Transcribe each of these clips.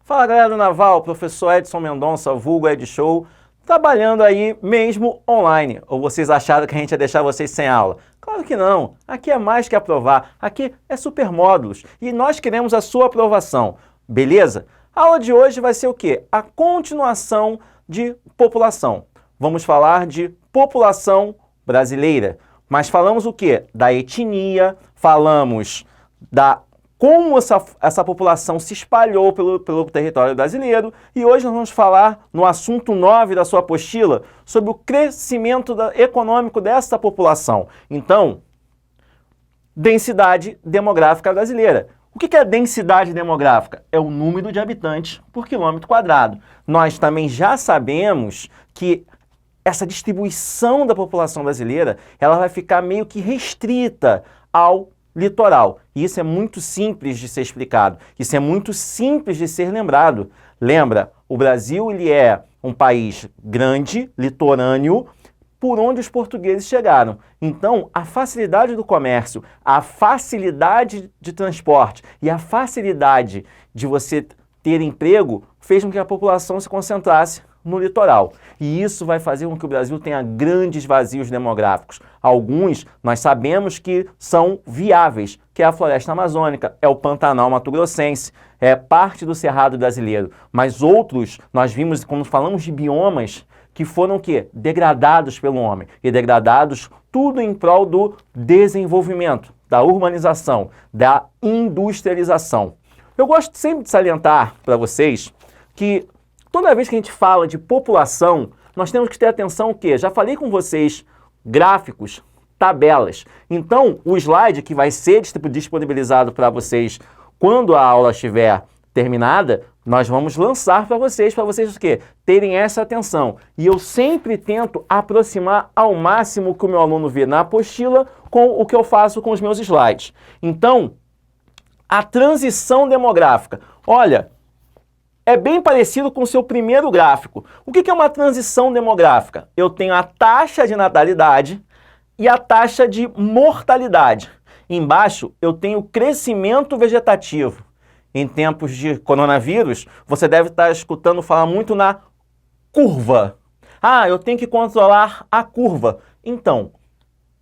Fala galera do Naval, professor Edson Mendonça, vulgo Ed Show, trabalhando aí mesmo online. Ou vocês acharam que a gente ia deixar vocês sem aula? Claro que não, aqui é mais que aprovar, aqui é super módulos e nós queremos a sua aprovação, beleza? A aula de hoje vai ser o quê? A continuação de população. Vamos falar de população brasileira, mas falamos o quê? Da etnia, falamos da como essa população se espalhou pelo território brasileiro e hoje nós vamos falar no assunto 9 da sua apostila sobre o crescimento econômico dessa população. Então, densidade demográfica brasileira. O que é densidade demográfica? É o número de habitantes por quilômetro quadrado. Nós também já sabemos que essa distribuição da população brasileira ela vai ficar meio que restrita ao litoral. E isso é muito simples de ser explicado. Isso é muito simples de ser lembrado. Lembra, o Brasil ele é um país grande, litorâneo, por onde os portugueses chegaram. Então, a facilidade do comércio, a facilidade de transporte e a facilidade de você ter emprego fez com que a população se concentrasse no litoral. E isso vai fazer com que o Brasil tenha grandes vazios demográficos. Alguns nós sabemos que são viáveis, que é a floresta amazônica, é o Pantanal mato-grossense, é parte do Cerrado brasileiro. Mas outros, nós vimos, quando falamos de biomas, que foram o quê? Degradados pelo homem. E degradados tudo em prol do desenvolvimento, da urbanização, da industrialização. Eu gosto sempre de salientar para vocês que toda vez que a gente fala de população, nós temos que ter atenção o quê? Já falei com vocês, gráficos, tabelas. Então, o slide que vai ser disponibilizado para vocês quando a aula estiver terminada, nós vamos lançar para vocês o quê? Terem essa atenção. E eu sempre tento aproximar ao máximo o que o meu aluno vê na apostila com o que eu faço com os meus slides. Então, a transição demográfica. Olha, é bem parecido com o seu primeiro gráfico. O que é uma transição demográfica? Eu tenho a taxa de natalidade e a taxa de mortalidade. Embaixo, eu tenho o crescimento vegetativo. Em tempos de coronavírus, você deve estar escutando falar muito na curva. Ah, eu tenho que controlar a curva. Então,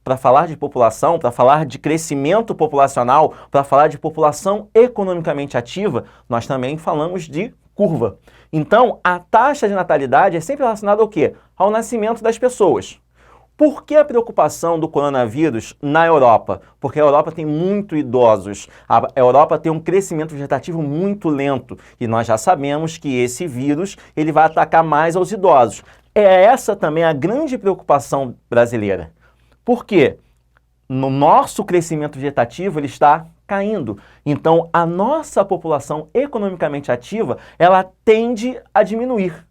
para falar de população, para falar de crescimento populacional, para falar de população economicamente ativa, nós também falamos de curva. Então, a taxa de natalidade é sempre relacionada ao quê? Ao nascimento das pessoas. Por que a preocupação do coronavírus na Europa? Porque a Europa tem muito idosos, a Europa tem um crescimento vegetativo muito lento e nós já sabemos que esse vírus ele vai atacar mais aos idosos. É essa também a grande preocupação brasileira. Por quê? No nosso crescimento vegetativo ele está caindo. Então, a nossa população economicamente ativa, ela tende a diminuir.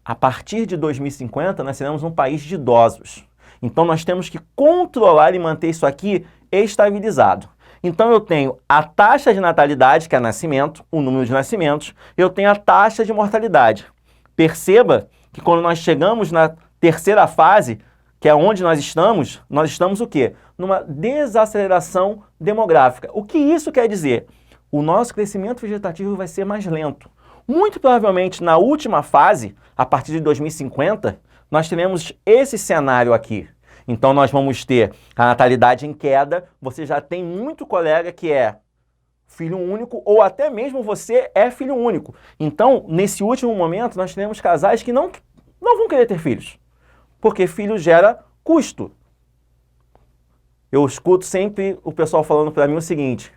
A partir de 2050, nós seremos um país de idosos. Então, nós temos que controlar e manter isso aqui estabilizado. Então, eu tenho a taxa de natalidade, que é nascimento, o número de nascimentos, eu tenho a taxa de mortalidade. Perceba que quando nós chegamos na terceira fase, que é onde nós estamos o quê? Numa desaceleração demográfica. O que isso quer dizer? O nosso crescimento vegetativo vai ser mais lento. Muito provavelmente, na última fase, a partir de 2050, nós teremos esse cenário aqui. Então, nós vamos ter a natalidade em queda. Você já tem muito colega que é filho único ou até mesmo você é filho único. Então, nesse último momento, nós teremos casais que não vão querer ter filhos. Porque filho gera custo. Eu escuto sempre o pessoal falando para mim o seguinte: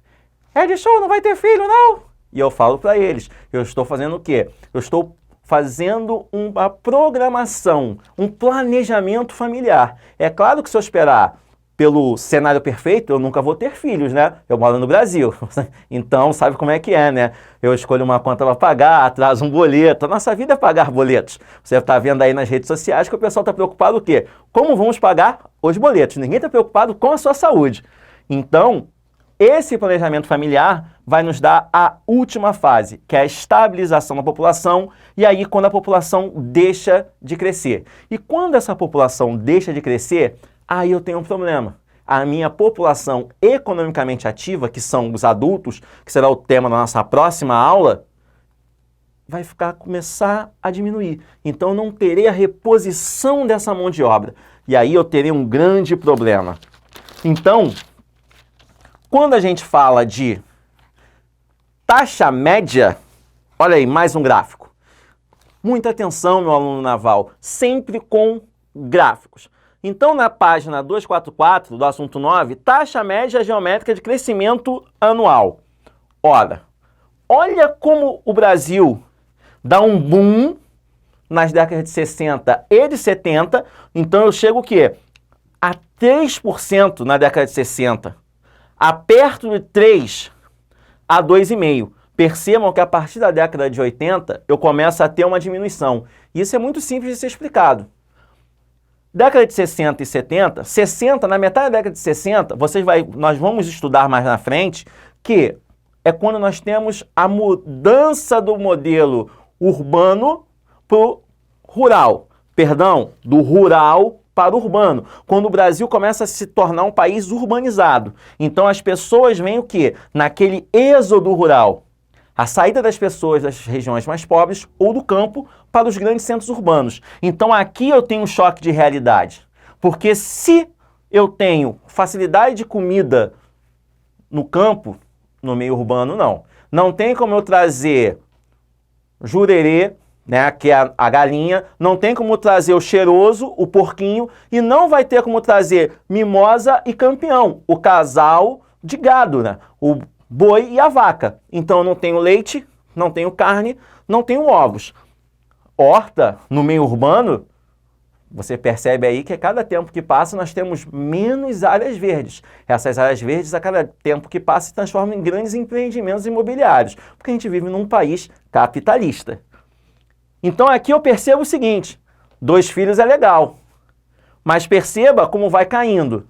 Ed Show, não vai ter filho, não? E eu falo para eles, eu estou fazendo o quê? Eu estou fazendo uma programação, um planejamento familiar. É claro que se eu esperar pelo cenário perfeito, eu nunca vou ter filhos, né? Eu moro no Brasil, então sabe como é que é, né? Eu escolho uma conta para pagar, atraso um boleto. A nossa vida é pagar boletos. Você está vendo aí nas redes sociais que o pessoal está preocupado o quê? Como vamos pagar os boletos? Ninguém está preocupado com a sua saúde. Então, esse planejamento familiar vai nos dar a última fase, que é a estabilização da população, e aí quando a população deixa de crescer. E quando essa população deixa de crescer, aí eu tenho um problema. A minha população economicamente ativa, que são os adultos, que será o tema da nossa próxima aula, vai começar a diminuir. Então, eu não terei a reposição dessa mão de obra. E aí eu terei um grande problema. Então, quando a gente fala de taxa média, olha aí, mais um gráfico. Muita atenção, meu aluno naval, sempre com gráficos. Então, na página 244 do assunto 9, taxa média geométrica de crescimento anual. Ora, olha como o Brasil dá um boom nas décadas de 60 e de 70. Então, eu chego o quê? A 3% na década de 60. A perto de 3 a 2,5%. Percebam que a partir da década de 80, eu começo a ter uma diminuição. Isso é muito simples de ser explicado. Década de 60 e 70, na metade da década de 60, nós vamos estudar mais na frente, que é quando nós temos a mudança do modelo urbano para o rural. Perdão, do rural para o urbano. Quando o Brasil começa a se tornar um país urbanizado. Então as pessoas veem o quê? Naquele êxodo rural. A saída das pessoas das regiões mais pobres ou do campo para os grandes centros urbanos. Então aqui eu tenho um choque de realidade. Porque se eu tenho facilidade de comida no campo, no meio urbano, não. Não tem como eu trazer jurerê, né, que é a galinha, não tem como trazer o cheiroso, o porquinho, e não vai ter como trazer mimosa e campeão, o casal de gado, né? O boi e a vaca. Então eu não tenho leite, não tenho carne, não tenho ovos. Horta, no meio urbano, você percebe aí que a cada tempo que passa nós temos menos áreas verdes. Essas áreas verdes, a cada tempo que passa, se transformam em grandes empreendimentos imobiliários, porque a gente vive num país capitalista. Então aqui eu percebo o seguinte, 2 filhos é legal, mas perceba como vai caindo.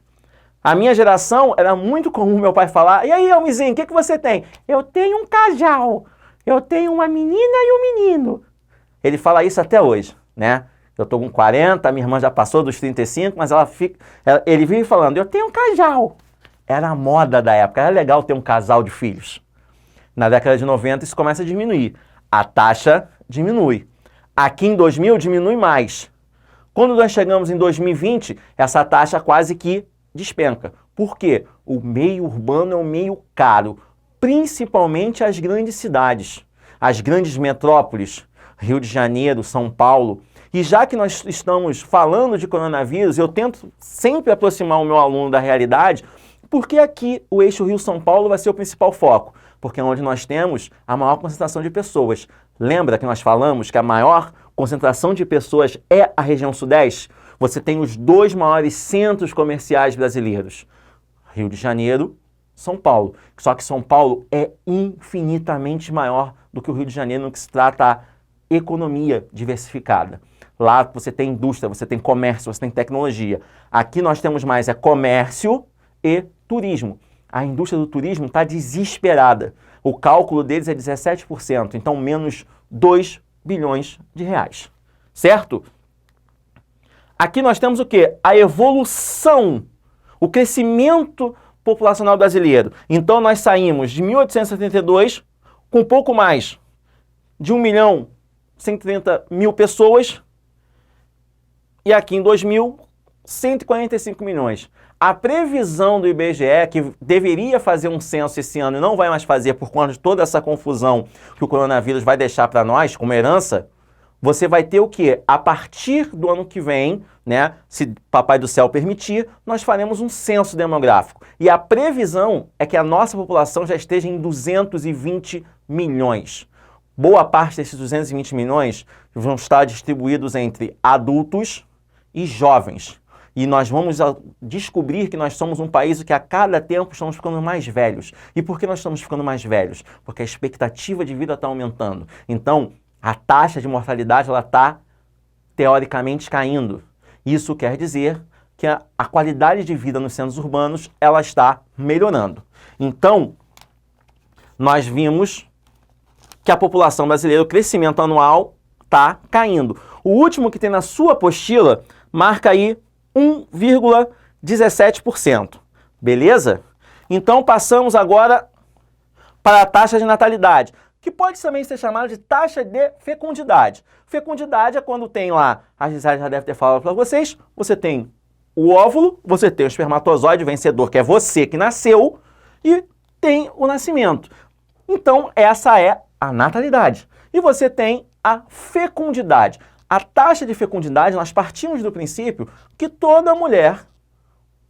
A minha geração, era muito comum meu pai falar, e aí, Almizinho, o que você tem? Eu tenho um casal, eu tenho uma menina e um menino. Ele fala isso até hoje, né? Eu tô com 40, minha irmã já passou dos 35, mas ele vive falando, eu tenho um casal. Era a moda da época, era legal ter um casal de filhos. Na década de 90 isso começa a diminuir. A taxa diminui. Aqui em 2000 diminui mais. Quando nós chegamos em 2020, essa taxa quase que despenca. Por quê? O meio urbano é um meio caro, principalmente as grandes cidades, as grandes metrópoles, Rio de Janeiro, São Paulo. E já que nós estamos falando de coronavírus, eu tento sempre aproximar o meu aluno da realidade, porque aqui o eixo Rio-São Paulo vai ser o principal foco, porque é onde nós temos a maior concentração de pessoas. Lembra que nós falamos que a maior concentração de pessoas é a região sudeste? Você tem os 2 maiores centros comerciais brasileiros, Rio de Janeiro, São Paulo. Só que São Paulo é infinitamente maior do que o Rio de Janeiro no que se trata a economia diversificada. Lá você tem indústria, você tem comércio, você tem tecnologia. Aqui nós temos mais comércio e turismo. A indústria do turismo está desesperada. O cálculo deles é 17%, então menos 2 bilhões de reais. Certo? Aqui nós temos o quê? A evolução, o crescimento populacional brasileiro. Então nós saímos de 1872 com pouco mais de 1.130.000 pessoas e aqui em 2000, 145 milhões. A previsão do IBGE, que deveria fazer um censo esse ano e não vai mais fazer por conta de toda essa confusão que o coronavírus vai deixar para nós como herança, você vai ter o quê? A partir do ano que vem, né, se Papai do Céu permitir, nós faremos um censo demográfico. E a previsão é que a nossa população já esteja em 220 milhões. Boa parte desses 220 milhões vão estar distribuídos entre adultos e jovens. E nós vamos descobrir que nós somos um país que a cada tempo estamos ficando mais velhos. E por que nós estamos ficando mais velhos? Porque a expectativa de vida está aumentando. Então, a taxa de mortalidade está, teoricamente, caindo. Isso quer dizer que a qualidade de vida nos centros urbanos ela está melhorando. Então, nós vimos que a população brasileira, o crescimento anual, está caindo. O último que tem na sua apostila marca aí 1,17%. Beleza? Então, passamos agora para a taxa de natalidade. que pode também ser chamada de taxa de fecundidade. Fecundidade é quando tem lá, a Gisele já deve ter falado para vocês, você tem o óvulo, você tem o espermatozoide vencedor, que é você que nasceu, e tem o nascimento. Então, essa é a natalidade. E você tem a fecundidade. A taxa de fecundidade, nós partimos do princípio que toda mulher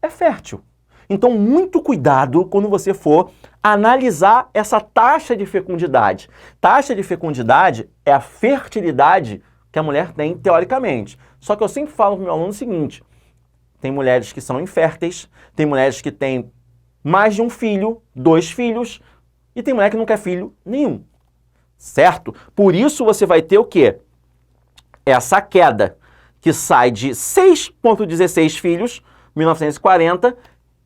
é fértil. Então, muito cuidado quando você for analisar essa taxa de fecundidade. Taxa de fecundidade é a fertilidade que a mulher tem, teoricamente. Só que eu sempre falo para o meu aluno o seguinte, tem mulheres que são inférteis, tem mulheres que têm mais de um filho, 2 filhos, e tem mulher que não quer filho nenhum, certo? Por isso você vai ter o quê? Essa queda, que sai de 6,16 filhos, 1940,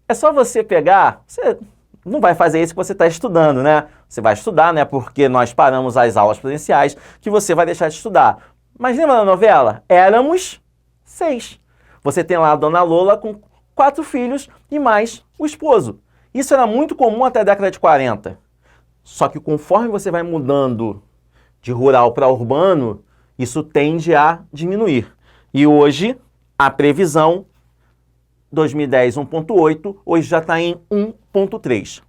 é só você pegar, você não vai fazer isso que você está estudando, né? Você vai estudar, né? Porque nós paramos as aulas presenciais, que você vai deixar de estudar. Mas lembra da novela? Éramos 6. Você tem lá a Dona Lola com 4 filhos e mais o esposo. Isso era muito comum até a década de 40. Só que conforme você vai mudando de rural para urbano, isso tende a diminuir. E hoje, a previsão, 2010 1,8, hoje já está em 1,3.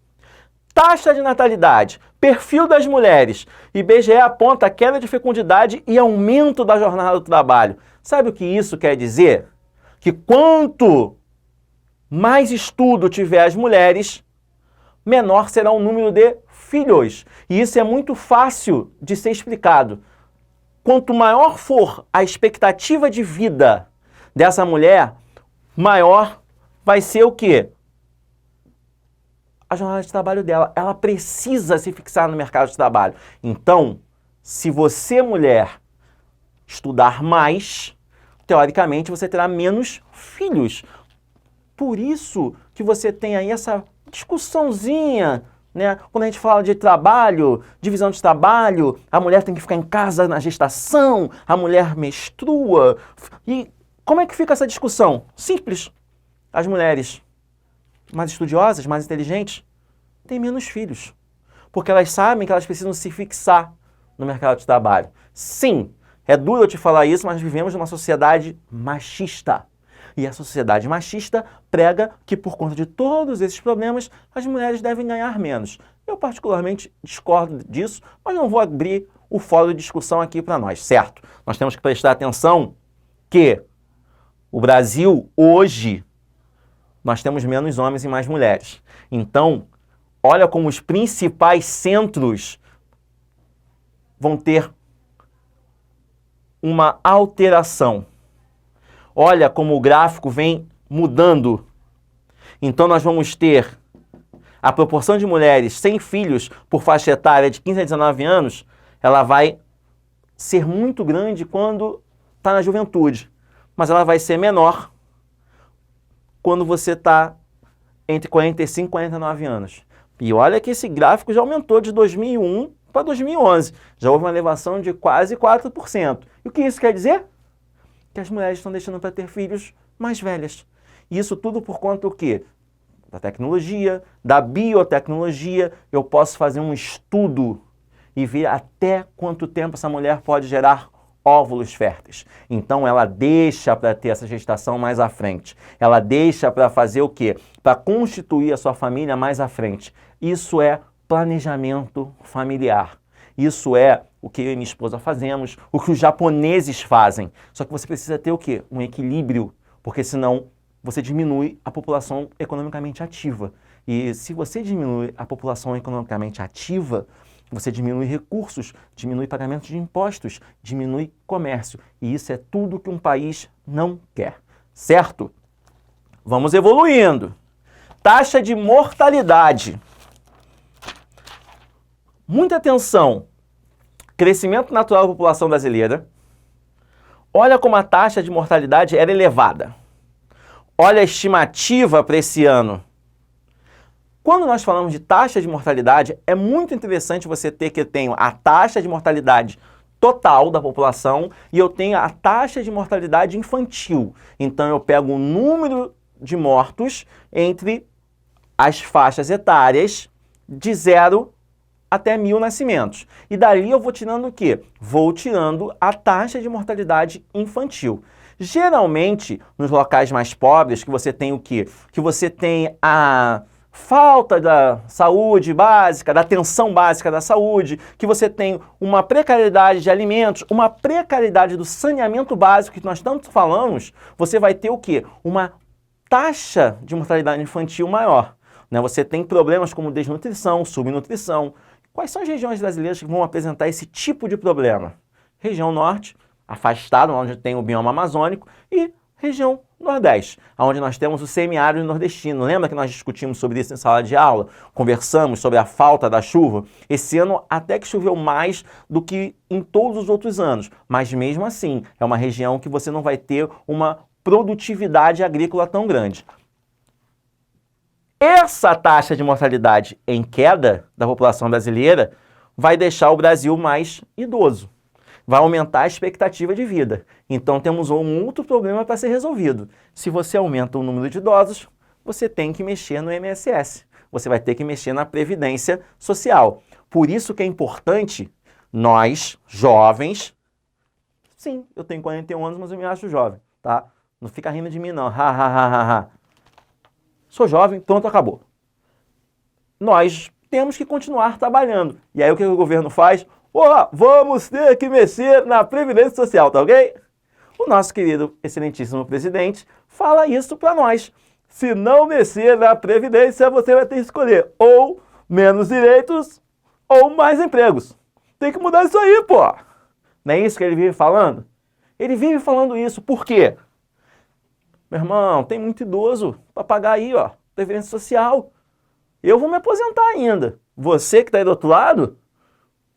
Taxa de natalidade, perfil das mulheres. IBGE aponta queda de fecundidade e aumento da jornada do trabalho. Sabe o que isso quer dizer? Que quanto mais estudo tiver as mulheres, menor será o número de filhos. E isso é muito fácil de ser explicado. Quanto maior for a expectativa de vida dessa mulher, maior vai ser o quê? A jornada de trabalho dela. Ela precisa se fixar no mercado de trabalho. Então, se você, mulher, estudar mais, teoricamente você terá menos filhos. Por isso que você tem aí essa discussãozinha, né? Quando a gente fala de trabalho, divisão de trabalho, a mulher tem que ficar em casa na gestação, a mulher menstrua. E como é que fica essa discussão? Simples. As mulheres mais estudiosas, mais inteligentes, têm menos filhos. Porque elas sabem que elas precisam se fixar no mercado de trabalho. Sim, é duro eu te falar isso, mas vivemos numa sociedade machista. E a sociedade machista prega que, por conta de todos esses problemas, as mulheres devem ganhar menos. Eu, particularmente, discordo disso, mas não vou abrir o fórum de discussão aqui para nós, certo? Nós temos que prestar atenção que o Brasil, hoje, nós temos menos homens e mais mulheres. Então, olha como os principais centros vão ter uma alteração. Olha como o gráfico vem mudando. Então, nós vamos ter a proporção de mulheres sem filhos por faixa etária de 15 a 19 anos, ela vai ser muito grande quando está na juventude, mas ela vai ser menor quando você está entre 45 e 49 anos. E olha que esse gráfico já aumentou de 2001 para 2011. Já houve uma elevação de quase 4%. E o que isso quer dizer? Que as mulheres estão deixando para ter filhos mais velhas. E isso tudo por conta do quê? Da tecnologia, da biotecnologia. Eu posso fazer um estudo e ver até quanto tempo essa mulher pode gerar óvulos férteis. Então ela deixa para ter essa gestação mais à frente. Ela deixa para fazer o quê? Para constituir a sua família mais à frente. Isso é planejamento familiar. Isso é o que eu e minha esposa fazemos, o que os japoneses fazem. Só que você precisa ter o quê? Um equilíbrio, porque senão você diminui a população economicamente ativa. E se você diminui a população economicamente ativa, você diminui recursos, diminui pagamento de impostos, diminui comércio. E isso é tudo que um país não quer, certo? Vamos evoluindo. Taxa de mortalidade. Muita atenção. Crescimento natural da população brasileira. Olha como a taxa de mortalidade era elevada. Olha a estimativa para esse ano. Quando nós falamos de taxa de mortalidade, é muito interessante você ter que eu tenho a taxa de mortalidade total da população e eu tenho a taxa de mortalidade infantil. Então eu pego o número de mortos entre as faixas etárias de 0 até 1.000 nascimentos. E dali eu vou tirando o quê? Vou tirando a taxa de mortalidade infantil. Geralmente, nos locais mais pobres, que você tem o quê? Que você tem a falta da saúde básica, da atenção básica da saúde, que você tem uma precariedade de alimentos, uma precariedade do saneamento básico que nós tanto falamos, você vai ter o quê? Uma taxa de mortalidade infantil maior. Né? Você tem problemas como desnutrição, subnutrição. Quais são as regiões brasileiras que vão apresentar esse tipo de problema? Região norte, afastada, onde tem o bioma amazônico, e região Nordeste, onde nós temos o semiárido nordestino. Lembra que nós discutimos sobre isso em sala de aula? Conversamos sobre a falta da chuva? Esse ano até que choveu mais do que em todos os outros anos, mas mesmo assim é uma região que você não vai ter uma produtividade agrícola tão grande. Essa taxa de mortalidade em queda da população brasileira vai deixar o Brasil mais idoso. Vai aumentar a expectativa de vida. Então temos um outro problema para ser resolvido. Se você aumenta o número de idosos, você tem que mexer no INSS. Você vai ter que mexer na Previdência Social. Por isso que é importante nós, jovens, sim, eu tenho 41 anos, mas eu me acho jovem, tá? Não fica rindo de mim não, Sou jovem, pronto, acabou. Nós temos que continuar trabalhando. E aí o que o governo faz? Vamos ter que mexer na Previdência Social, tá ok? O nosso querido, excelentíssimo presidente fala isso para nós. Se não mexer na Previdência, você vai ter que escolher ou menos direitos ou mais empregos. Tem que mudar isso aí, pô! Não é isso que ele vive falando? Ele vive falando isso. Por quê? Meu irmão, tem muito idoso para pagar aí, ó, Previdência Social. Eu vou me aposentar ainda. Você que está aí do outro lado,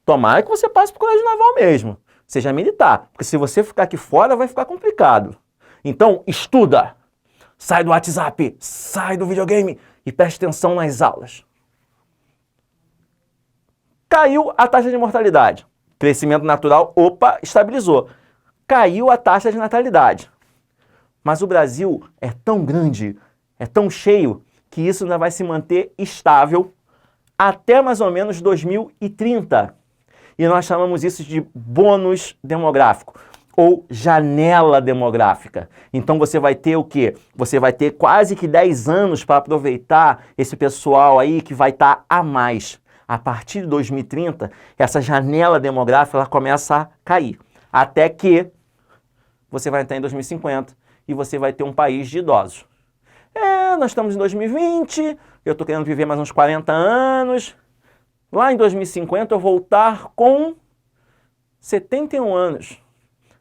tomara que você passe para o colégio naval mesmo. Seja militar. Porque se você ficar aqui fora, vai ficar complicado. Então, estuda. Sai do WhatsApp, sai do videogame e preste atenção nas aulas. Caiu a taxa de mortalidade. Crescimento natural, estabilizou. Caiu a taxa de natalidade. Mas o Brasil é tão grande, é tão cheio, que isso ainda vai se manter estável até mais ou menos 2030. E nós chamamos isso de bônus demográfico ou janela demográfica. Então você vai ter o quê? Você vai ter quase que 10 anos para aproveitar esse pessoal aí que vai estar a mais. A partir de 2030, essa janela demográfica ela começa a cair. Até que você vai entrar em 2050 e você vai ter um país de idosos. Nós estamos em 2020, eu estou querendo viver mais uns 40 anos. Lá em 2050 eu vou estar com 71 anos.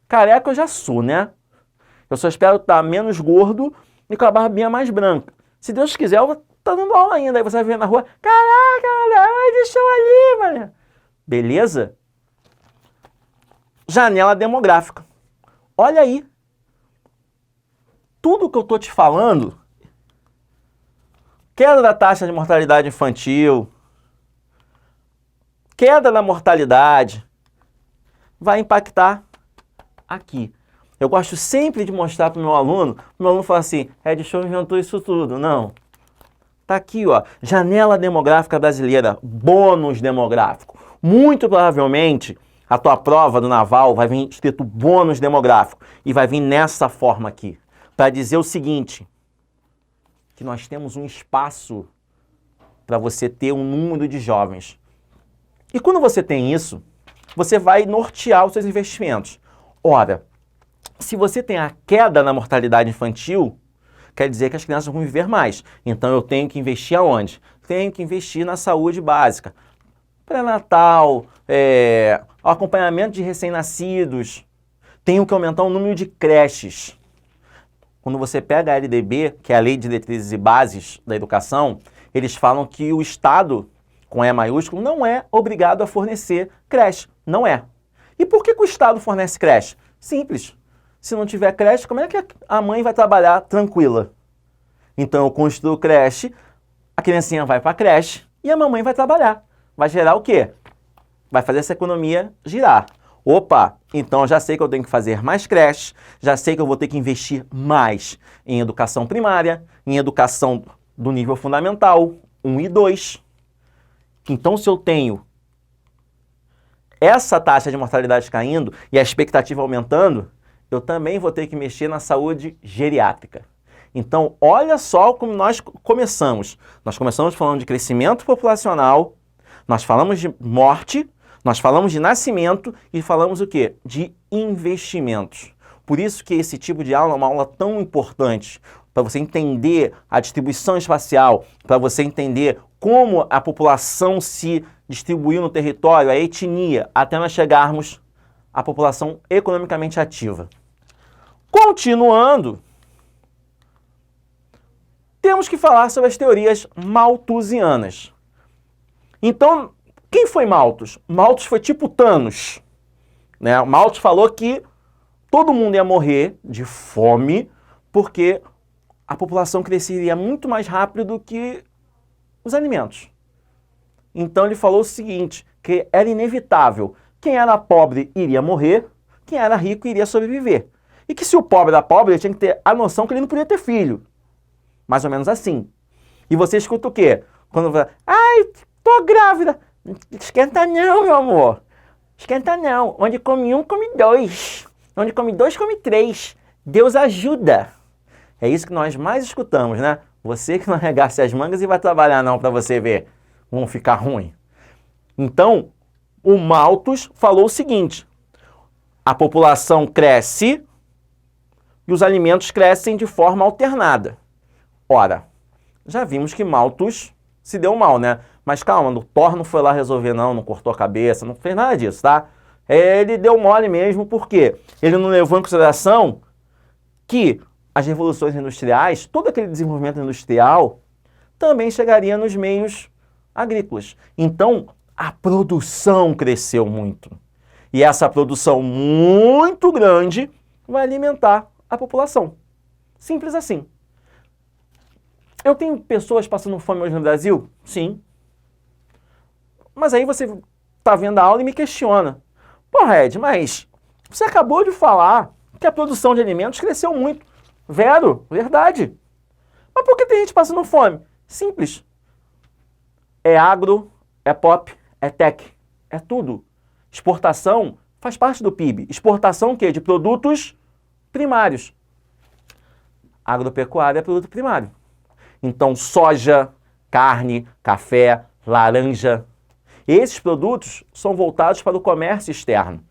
Careca eu já sou, né? Eu só espero estar menos gordo e com a barbinha mais branca. Se Deus quiser, eu vou estar dando aula ainda. Aí você vai ver na rua, caraca, olha, deixa eu ali, mano. Beleza? Janela demográfica. Olha aí. Tudo que eu estou te falando, queda da taxa de mortalidade infantil, queda da mortalidade, vai impactar aqui. Eu gosto sempre de mostrar para o meu aluno fala assim, Edson inventou isso tudo. Não. Está aqui, ó, janela demográfica brasileira, bônus demográfico. Muito provavelmente, a tua prova do naval vai vir escrito bônus demográfico e vai vir nessa forma aqui, para dizer o seguinte, que nós temos um espaço para você ter um número de jovens. E quando você tem isso, você vai nortear os seus investimentos. Ora, se você tem a queda na mortalidade infantil, quer dizer que as crianças vão viver mais. Então eu tenho que investir aonde? Tenho que investir na saúde básica. Pré-natal, acompanhamento de recém-nascidos. Tenho que aumentar o número de creches. Quando você pega a LDB, que é a Lei de Diretrizes e Bases da Educação, eles falam que o Estado, com E maiúsculo, não é obrigado a fornecer creche. Não é. E por que o Estado fornece creche? Simples. Se não tiver creche, como é que a mãe vai trabalhar tranquila? Então eu construo creche, a criancinha vai para a creche e a mamãe vai trabalhar. Vai gerar o quê? Vai fazer essa economia girar. Opa, então já sei que eu tenho que fazer mais creches, já sei que eu vou ter que investir mais em educação primária, em educação do nível fundamental, 1 e 2. Então, se eu tenho essa taxa de mortalidade caindo e a expectativa aumentando, eu também vou ter que mexer na saúde geriátrica. Então, olha só como nós começamos. Nós começamos falando de crescimento populacional, nós falamos de morte, nós falamos de nascimento e falamos o quê? De investimentos. Por isso que esse tipo de aula é uma aula tão importante, para você entender a distribuição espacial, para você entender como a população se distribuiu no território, a etnia, até nós chegarmos à população economicamente ativa. Continuando, temos que falar sobre as teorias malthusianas. Então, quem foi Malthus? Malthus foi tipo Thanos, né? Malthus falou que todo mundo ia morrer de fome porque a população cresceria muito mais rápido do que os alimentos. Então ele falou o seguinte, que era inevitável. Quem era pobre iria morrer, quem era rico iria sobreviver. E que se o pobre era pobre, ele tinha que ter a noção que ele não podia ter filho. Mais ou menos assim. E você escuta o quê? Quando fala, ai, tô grávida. Esquenta não, meu amor. Esquenta não. Onde come um, come dois. Onde come dois, come três. Deus ajuda. É isso que nós mais escutamos, né? Você que não arregace as mangas e vai trabalhar não para você ver. Vão ficar ruim. Então, o Malthus falou o seguinte. A população cresce e os alimentos crescem de forma alternada. Ora, já vimos que Malthus se deu mal, né? Mas calma, o Thor não foi lá resolver não cortou a cabeça, não fez nada disso, tá? Ele deu mole mesmo, porque ele não levou em consideração que as revoluções industriais, todo aquele desenvolvimento industrial, também chegaria nos meios agrícolas. Então, a produção cresceu muito. E essa produção muito grande vai alimentar a população. Simples assim. Eu tenho pessoas passando fome hoje no Brasil? Sim. Mas aí você está vendo a aula e me questiona. Pô, Red, mas você acabou de falar que a produção de alimentos cresceu muito. Verdade. Mas por que tem gente passando fome? Simples. É agro, é pop, é tech, é tudo. Exportação faz parte do PIB. Exportação o quê? De produtos primários. Agropecuária é produto primário. Então, soja, carne, café, laranja. Esses produtos são voltados para o comércio externo.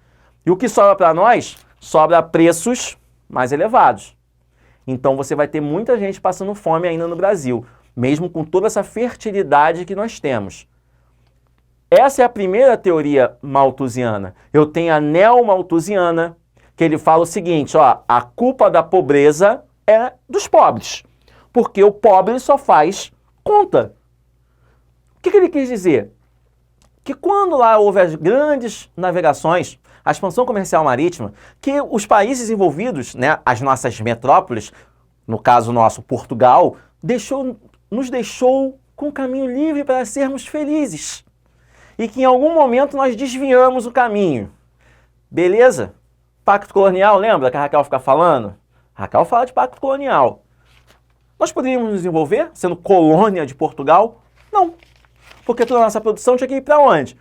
E o que sobra para nós? Sobra preços mais elevados. Então, você vai ter muita gente passando fome ainda no Brasil, mesmo com toda essa fertilidade que nós temos. Essa é a primeira teoria malthusiana. Eu tenho a neomalthusiana, que ele fala o seguinte, ó, a culpa da pobreza é dos pobres, porque o pobre só faz conta. O que ele quis dizer? Que quando lá houve as grandes navegações, a expansão comercial marítima, que os países envolvidos, né, as nossas metrópoles, no caso nosso Portugal, nos deixou com o caminho livre para sermos felizes. E que em algum momento nós desviamos o caminho. Beleza? Pacto colonial, lembra que a Raquel fica falando? A Raquel fala de pacto colonial. Nós poderíamos nos desenvolver sendo colônia de Portugal? Não. Porque toda a nossa produção tinha que ir para onde?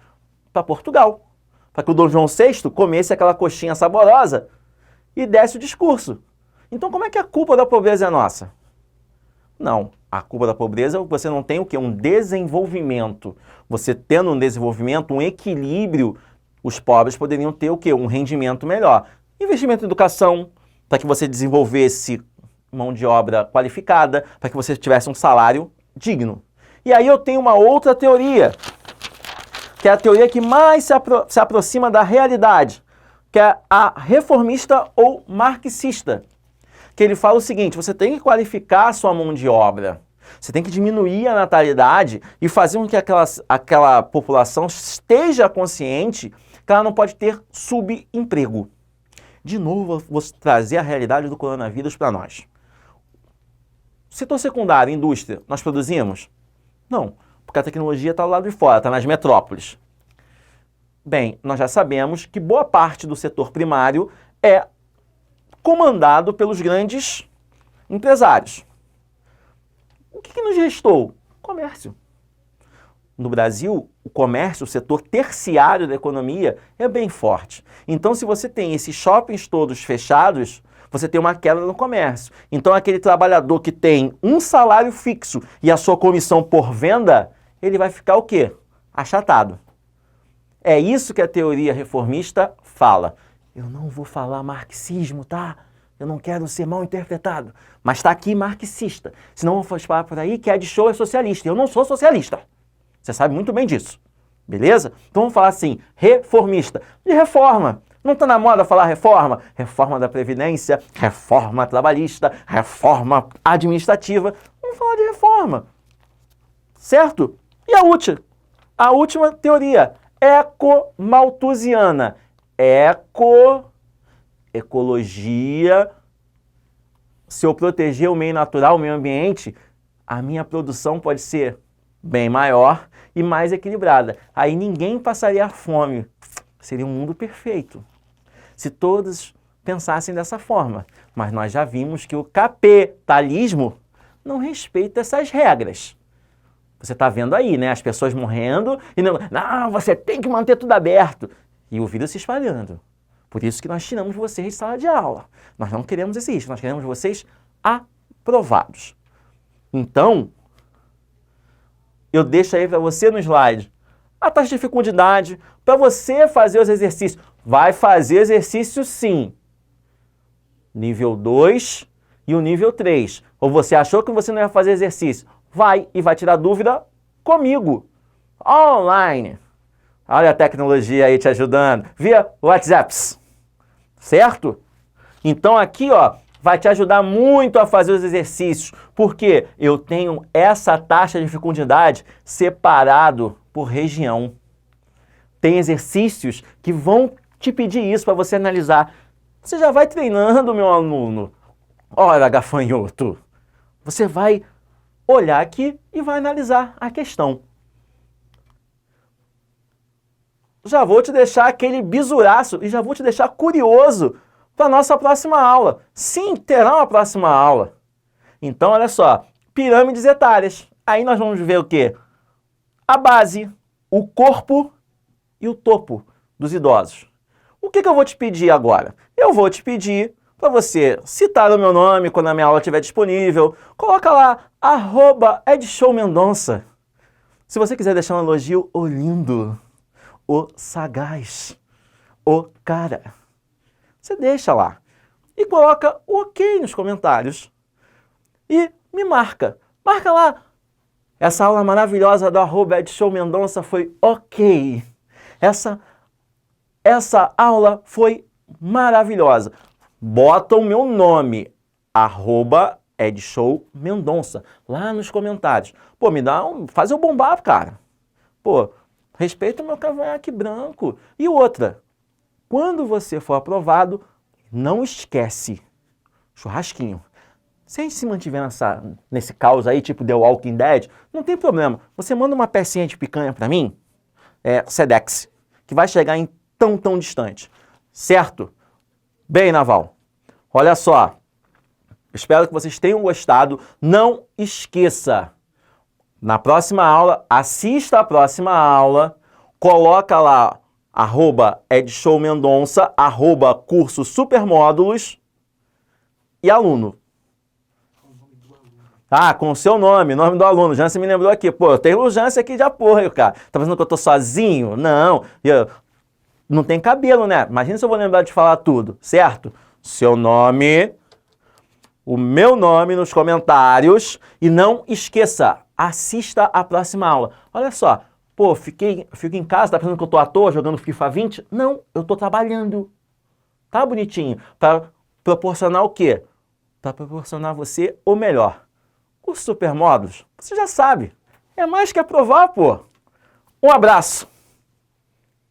Para Portugal. Para que o Dom João VI comesse aquela coxinha saborosa e desse o discurso. Então como é que a culpa da pobreza é nossa? Não. A culpa da pobreza é que você não tem o quê? Um desenvolvimento. Você tendo um desenvolvimento, um equilíbrio, os pobres poderiam ter o quê? Um rendimento melhor. Investimento em educação, para que você desenvolvesse mão de obra qualificada, para que você tivesse um salário digno. E aí eu tenho uma outra teoria, que é a teoria que mais se aproxima da realidade, que é a reformista ou marxista, que ele fala o seguinte, você tem que qualificar a sua mão de obra, você tem que diminuir a natalidade e fazer com que aquela população esteja consciente que ela não pode ter subemprego. De novo, vou trazer a realidade do coronavírus para nós. Setor secundário, indústria, nós produzimos? Não, porque a tecnologia está do lado de fora, está nas metrópoles. Bem, nós já sabemos que boa parte do setor primário é comandado pelos grandes empresários. O que nos restou? Comércio. No Brasil, o comércio, o setor terciário da economia, é bem forte. Então, se você tem esses shoppings todos fechados, você tem uma queda no comércio. Então, aquele trabalhador que tem um salário fixo e a sua comissão por venda, ele vai ficar o quê? Achatado. É isso que a teoria reformista fala. Eu não vou falar marxismo, tá? Eu não quero ser mal interpretado. Mas está aqui marxista. Senão vão falar por aí que Ed Show é socialista. Eu não sou socialista. Você sabe muito bem disso. Beleza? Então vamos falar assim, reformista. De reforma. Não está na moda falar reforma? Reforma da Previdência, reforma trabalhista, reforma administrativa. Vamos falar de reforma. Certo? E a última teoria, ecomalthusiana. Ecologia. Se eu proteger o meio natural, o meio ambiente, a minha produção pode ser bem maior e mais equilibrada. Aí ninguém passaria fome. Seria um mundo perfeito. Se todos pensassem dessa forma. Mas nós já vimos que o capitalismo não respeita essas regras. Você está vendo aí, né? As pessoas morrendo e não, você tem que manter tudo aberto. E o vírus se espalhando. Por isso que nós tiramos vocês de sala de aula. Nós não queremos esse risco, nós queremos vocês aprovados. Então, eu deixo aí para você no slide a taxa de fecundidade para você fazer os exercícios. Vai fazer exercício sim. Nível 2 e o nível 3. Ou você achou que você não ia fazer exercício? Vai e vai tirar dúvida comigo. Online. Olha a tecnologia aí te ajudando. Via WhatsApps. Certo? Então aqui, ó, vai te ajudar muito a fazer os exercícios. Porque eu tenho essa taxa de fecundidade separado por região. Tem exercícios que vão te pedir isso para você analisar. Você já vai treinando, meu aluno. Ora, gafanhoto. Você vai olhar aqui e vai analisar a questão. Já vou te deixar aquele bisuraço e já vou te deixar curioso para a nossa próxima aula. Sim, terá uma próxima aula. Então, olha só, pirâmides etárias. Aí nós vamos ver o quê? A base, o corpo e o topo dos idosos. O que eu vou te pedir agora? Eu vou te pedir para você citar o meu nome quando a minha aula estiver disponível. Coloca lá, @EdShowMendonça. Se você quiser deixar um elogio, o lindo, o sagaz, o cara, você deixa lá. E coloca o ok nos comentários. E me marca. Marca lá. Essa aula maravilhosa do @EdShowMendonça foi ok. Essa aula foi maravilhosa. Bota o meu nome, @EdShowMendonça, lá nos comentários. Pô, faz eu bombar, cara. Pô, respeita o meu cavanhaque branco. E outra, quando você for aprovado, não esquece, churrasquinho. Se a gente se mantiver nesse caos aí, tipo The Walking Dead, não tem problema. Você manda uma pecinha de picanha pra mim, Sedex, que vai chegar em tão distante. Certo? Bem, Naval, olha só. Espero que vocês tenham gostado. Não esqueça, na próxima aula, assista a próxima aula, coloca lá, @EdShowMendonça, @curso supermódulos e aluno. Com o seu nome do aluno. Jâncio me lembrou aqui. Pô, eu tenho o Jâncio aqui de apoio, cara. Tá pensando que eu tô sozinho? Não. Não tem cabelo, né? Imagina se eu vou lembrar de falar tudo, certo? Seu nome, o meu nome nos comentários e não esqueça, assista a próxima aula. Olha só, pô, fico em casa, tá pensando que eu tô à toa jogando FIFA 20? Não, eu tô trabalhando. Tá bonitinho? Para proporcionar o quê? Para proporcionar a você o melhor. Os supermódulos, você já sabe, é mais que aprovar, pô. Um abraço.